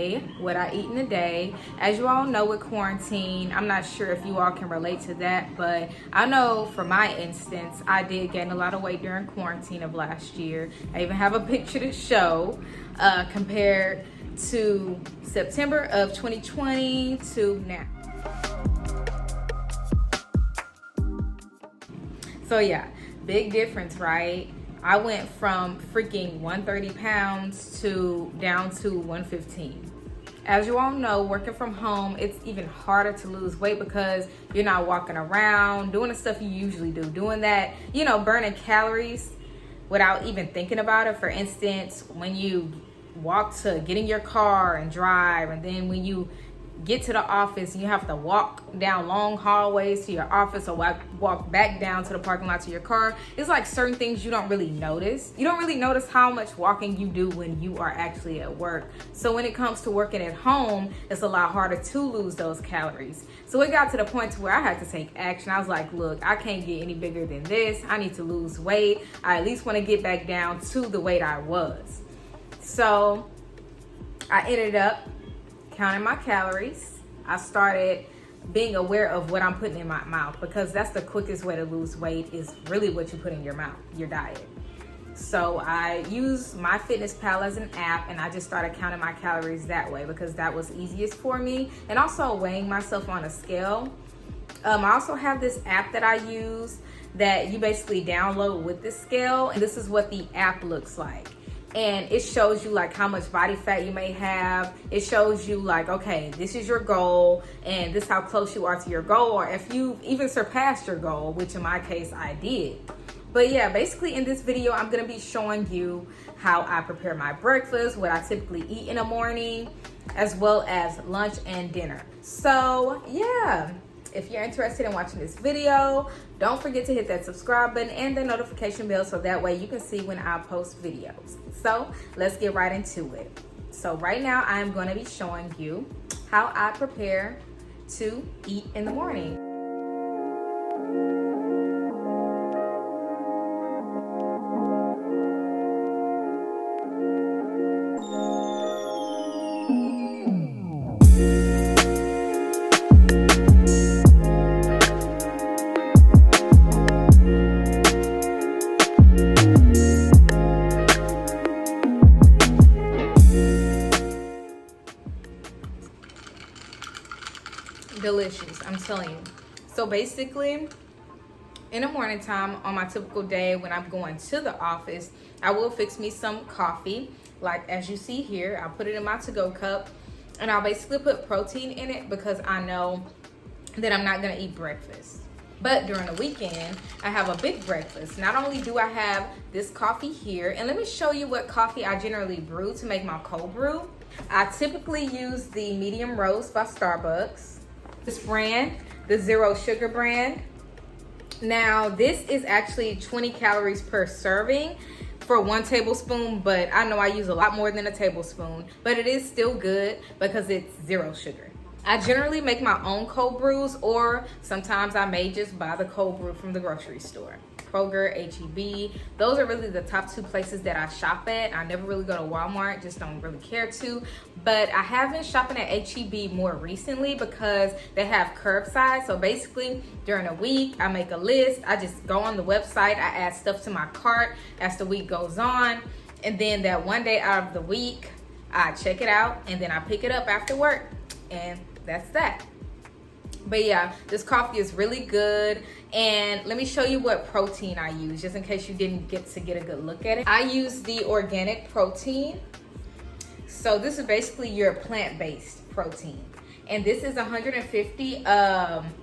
day, what I eat in a day. As you all know, with quarantine, I'm not sure if you all can relate to that, but I know for my instance, I did gain a lot of weight during quarantine of last year. I even have a picture to show compared to September of 2020 to now. So yeah, big difference, right? I went from freaking 130 pounds to down to 115. As you all know, working from home, it's even harder to lose weight because you're not walking around, doing the stuff you usually do, doing that, you know, burning calories without even thinking about it. For instance, when you walk to get in your car and drive, and then when you get to the office and you have to walk down long hallways to your office or walk back down to the parking lot to your car, it's like certain things you don't really notice. You don't really notice how much walking you do when you are actually at work. So when it comes to working at home, it's a lot harder to lose those calories. So it got to the point to where I had to take action. I was like, look, I can't get any bigger than this. I need to lose weight. I at least want to get back down to the weight I was. So I ended up counting my calories. I started being aware of what I'm putting in my mouth, because that's the quickest way to lose weight, is really what you put in your mouth, your diet. So I use MyFitnessPal as an app, and I just started counting my calories that way because that was easiest for me, and also weighing myself on a scale. I also have this app that I use that you basically download with this scale, and this is what the app looks like. And it shows you like how much body fat you may have. It shows you like, okay, this is your goal and this is how close you are to your goal, or if you even surpassed your goal, which in my case I did. But yeah, basically in this video, I'm gonna be showing you how I prepare my breakfast, what I typically eat in the morning, as well as lunch and dinner. So yeah, if you're interested in watching this video, don't forget to hit that subscribe button and the notification bell so that way you can see when I post videos. So let's get right into it. So right now I am going to be showing you how I prepare to eat in the morning. Delicious, I'm telling you. So basically, in the morning time on my typical day when I'm going to the office, I will fix me some coffee, like as you see here. I'll put it in my to-go cup, and I'll basically put protein in it because I know that I'm not gonna eat breakfast. But during the weekend, I have a big breakfast. Not only do I have this coffee here, and let me show you what coffee I generally brew to make my cold brew. I typically use the medium roast by Starbucks. This brand, the zero sugar brand. Now this is actually 20 calories per serving for 1 tablespoon, but I know I use a lot more than a tablespoon, but it is still good because it's zero sugar. I generally make my own cold brews, or sometimes I may just buy the cold brew from the grocery store. Kroger, H-E-B, those are really the top 2 places that I shop at. I never really go to Walmart, just don't really care to. But I have been shopping at H-E-B more recently because they have curbside. So basically during the week, I make a list. I just go on the website, I add stuff to my cart as the week goes on. And then that one day out of the week, I check it out and then I pick it up after work. And that's that. But yeah, this coffee is really good. And let me show you what protein I use, just in case you didn't get to get a good look at it. I use the organic protein. So this is basically your plant-based protein. And this is 150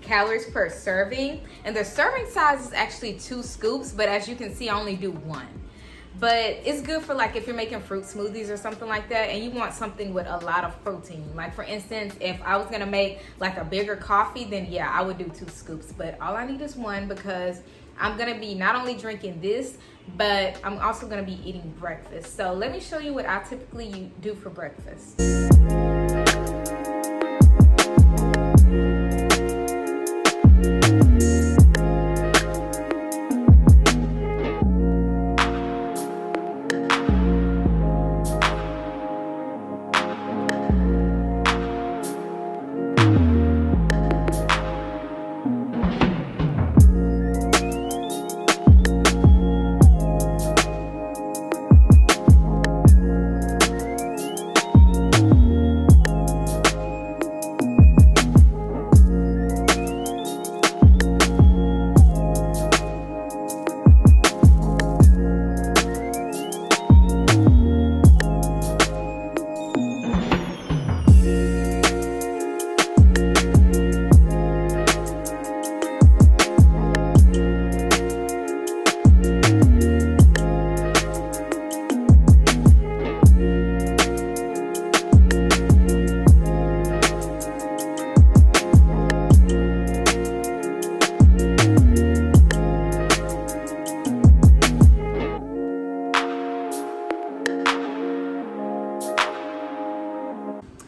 calories per serving. And the serving size is actually 2 scoops, but as you can see, I only do 1. But it's good for like if you're making fruit smoothies or something like that and you want something with a lot of protein. Like for instance, if I was gonna make like a bigger coffee, then yeah, I would do 2 scoops. But all I need is 1 because I'm gonna be not only drinking this, but I'm also gonna be eating breakfast. So let me show you what I typically do for breakfast.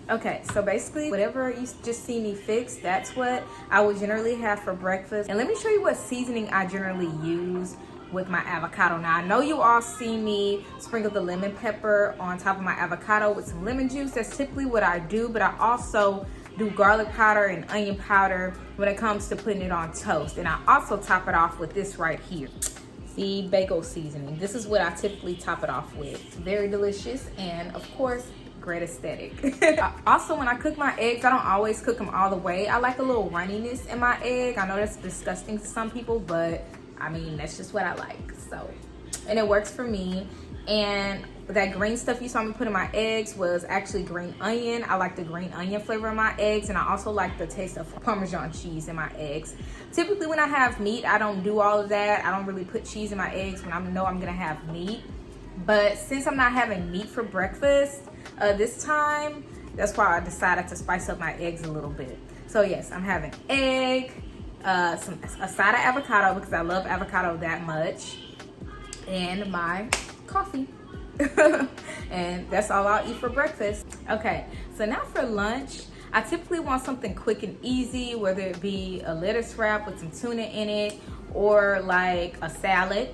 Okay, so basically whatever you just see me fix, that's what I would generally have for breakfast. And let me show you what seasoning I generally use with my avocado. Now, I know you all see me sprinkle the lemon pepper on top of my avocado with some lemon juice. That's typically what I do, but I also do garlic powder and onion powder when it comes to putting it on toast. And I also top it off with this right here, the bagel seasoning. This is what I typically top it off with. Very delicious, and of course, great aesthetic. Also, when I cook my eggs, I don't always cook them all the way. I like a little runniness in my egg. I know that's disgusting to some people, but I mean, that's just what I like. So, and it works for me. And that green stuff you saw me put in my eggs was actually green onion. I like the green onion flavor in my eggs, and I also like the taste of Parmesan cheese in my eggs. Typically when I have meat, I don't do all of that. I don't really put cheese in my eggs when I know I'm gonna have meat. But since I'm not having meat for breakfast this time, that's why I decided to spice up my eggs a little bit. So yes, I'm having egg, a side of avocado because I love avocado that much, and my coffee. And that's all I'll eat for breakfast. Okay, so now for lunch, I typically want something quick and easy, whether it be a lettuce wrap with some tuna in it or like a salad.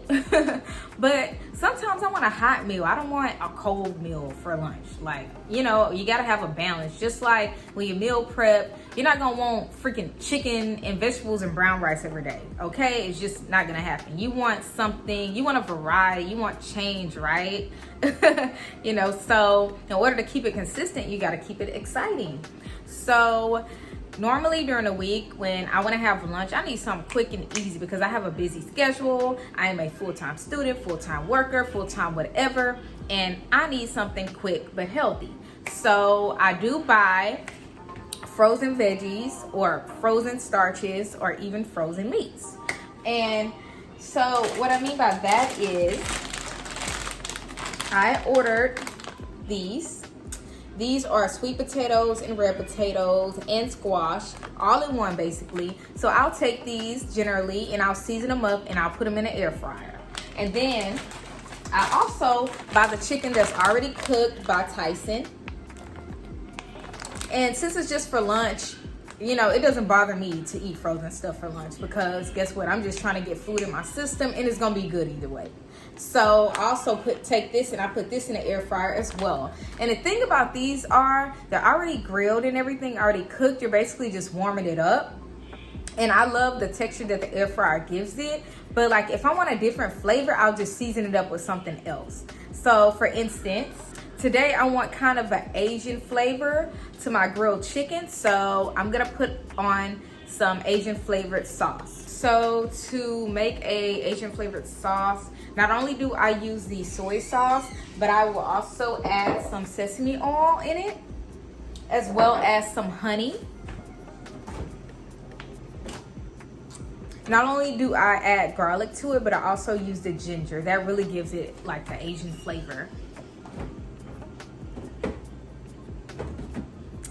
But sometimes I want a hot meal. I don't want a cold meal for lunch. Like, you know, you gotta have a balance. Just like when you meal prep, you're not gonna want freaking chicken and vegetables and brown rice every day, okay? It's just not gonna happen. You want something, you want a variety, you want change, right? You know, so in order to keep it consistent, you gotta keep it exciting. So normally during the week when I want to have lunch, I need something quick and easy because I have a busy schedule. I am a full-time student, full-time worker, full-time whatever, and I need something quick but healthy. So I do buy frozen veggies or frozen starches or even frozen meats. And so what I mean by that is I ordered these. These are sweet potatoes and red potatoes and squash, all in one basically. So I'll take these generally and I'll season them up and I'll put them in an air fryer. And then I also buy the chicken that's already cooked by Tyson. And since it's just for lunch, you know, it doesn't bother me to eat frozen stuff for lunch because guess what? I'm just trying to get food in my system and it's gonna be good either way. So I also take this and I put this in the air fryer as well. And the thing about these are they're already grilled and everything, already cooked. You're basically just warming it up. And I love the texture that the air fryer gives it. But like if I want a different flavor, I'll just season it up with something else. So for instance, today I want kind of an Asian flavor to my grilled chicken. So I'm gonna put on some Asian flavored sauce. So to make a Asian flavored sauce, not only do I use the soy sauce, but I will also add some sesame oil in it, as well as some honey. Not only do I add garlic to it, but I also use the ginger. That really gives it like the Asian flavor.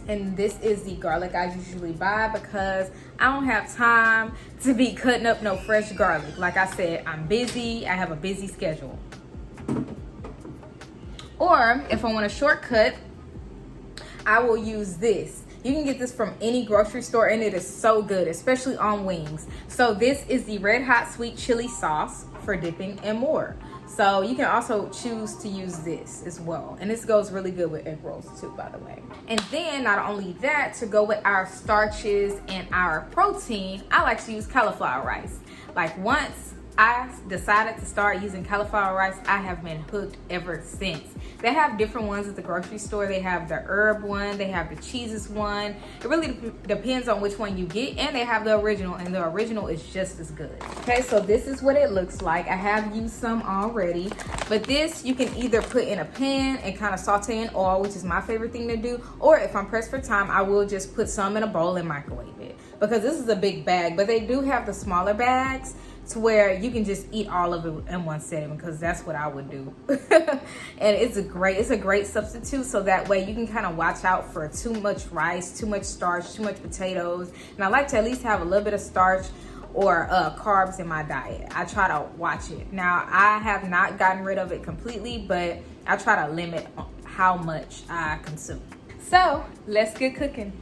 And this is the garlic I usually buy because I don't have time to be cutting up no fresh garlic. Like I said, I'm busy. I have a busy schedule. Or if I want a shortcut, I will use this. You can get this from any grocery store and it is so good, especially on wings. So this is the red hot sweet chili sauce for dipping and more. So you can also choose to use this as well. And this goes really good with egg rolls too, by the way. And then not only that, to go with our starches and our protein, I like to use cauliflower rice. Like once I decided to start using cauliflower rice, I have been hooked ever since. They have different ones at the grocery store. They have the herb one, they have the cheeses one. It really depends on which one you get, and they have the original, and the original is just as good. Okay, so this is what it looks like. I have used some already, but this you can either put in a pan and kind of saute in oil, which is my favorite thing to do, or if I'm pressed for time, I will just put some in a bowl and microwave it, because this is a big bag. But they do have the smaller bags to where you can just eat all of it in one setting, because that's what I would do. And it's a great substitute, so that way you can kind of watch out for too much rice, too much starch, too much potatoes. And I like to at least have a little bit of starch or carbs in my diet. I try to watch it. Now, I have not gotten rid of it completely, but I try to limit how much I consume. So let's get cooking.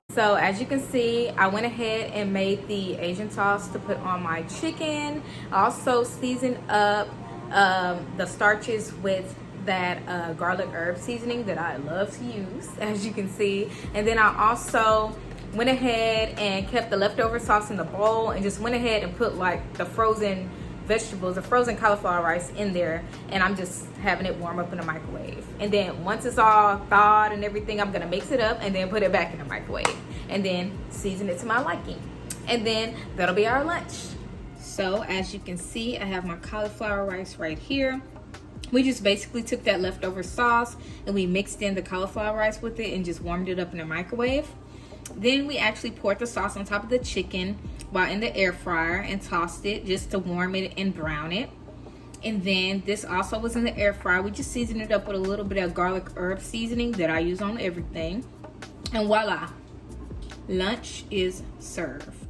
So as you can see, I went ahead and made the Asian sauce to put on my chicken. I also seasoned up the starches with that garlic herb seasoning that I love to use, as you can see. And then I also went ahead and kept the leftover sauce in the bowl and just went ahead and put like the frozen vegetables, the frozen cauliflower rice in there, and I'm just having it warm up in the microwave. And then once it's all thawed and everything, I'm gonna mix it up and then put it back in the microwave and then season it to my liking. And then that'll be our lunch. So as you can see, I have my cauliflower rice right here. We just basically took that leftover sauce and we mixed in the cauliflower rice with it and just warmed it up in the microwave. Then we actually poured the sauce on top of the chicken while in the air fryer and tossed it just to warm it and brown it. And then this also was in the air fryer. We just seasoned it up with a little bit of garlic herb seasoning that I use on everything. And voila, lunch is served.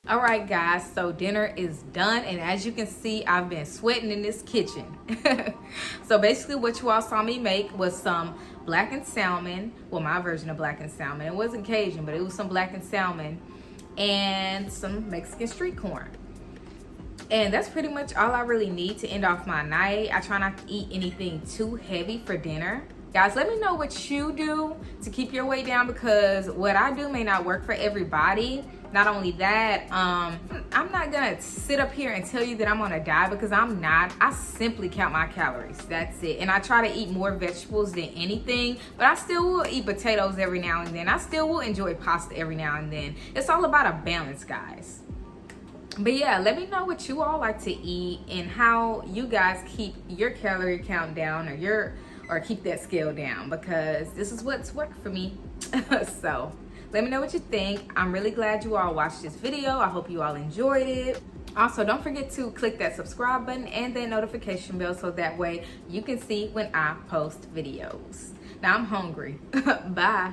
All right, guys, so dinner is done, and as you can see, I've been sweating in this kitchen. So basically what you all saw me make was some blackened salmon, well, my version of blackened salmon. It wasn't Cajun, but it was some blackened salmon and some Mexican street corn. And that's pretty much all I really need to end off my night. I try not to eat anything too heavy for dinner. Guys, let me know what you do to keep your weight down, because what I do may not work for everybody. Not only that, I'm not gonna sit up here and tell you that I'm on a diet, because I'm not. I simply count my calories. That's it. And I try to eat more vegetables than anything, but I still will eat potatoes every now and then. I still will enjoy pasta every now and then. It's all about a balance, guys. But yeah, let me know what you all like to eat and how you guys keep your calorie count down, or keep that scale down, because this is what's worked for me. So let me know what you think. I'm really glad you all watched this video. I hope you all enjoyed it. Also, don't forget to click that subscribe button and that notification bell, so that way you can see when I post videos. Now I'm hungry. Bye.